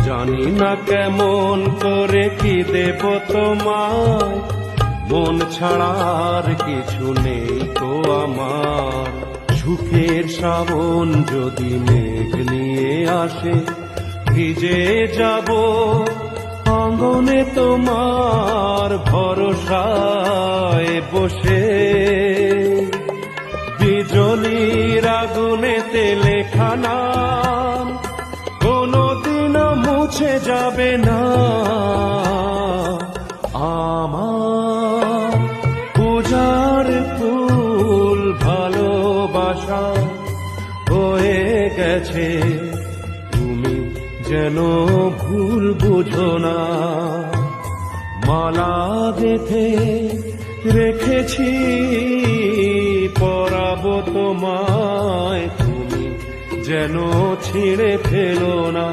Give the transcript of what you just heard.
জানি না কেমন করে কি দেব তোমায়, মন ছাড়ার কিছু নেই তো আমার। সুখের শ্রাবণ যদি মেঘ নিয়ে আসে, ভিজে যাব আঙ্গনে তোমার ভরসায় বসে। বিজলির আগুনেতে লেখা নাম কোনদিনও মুছে যাবে না আমার। পূজার ফুল ভালোবাসা হয়ে গেছে, তুমি যেন ভুল বুঝো না। মালা গেঁথে রেখেছি পরাবো তোমায়, তুমি যেন ছিঁড়ে ফেলো না।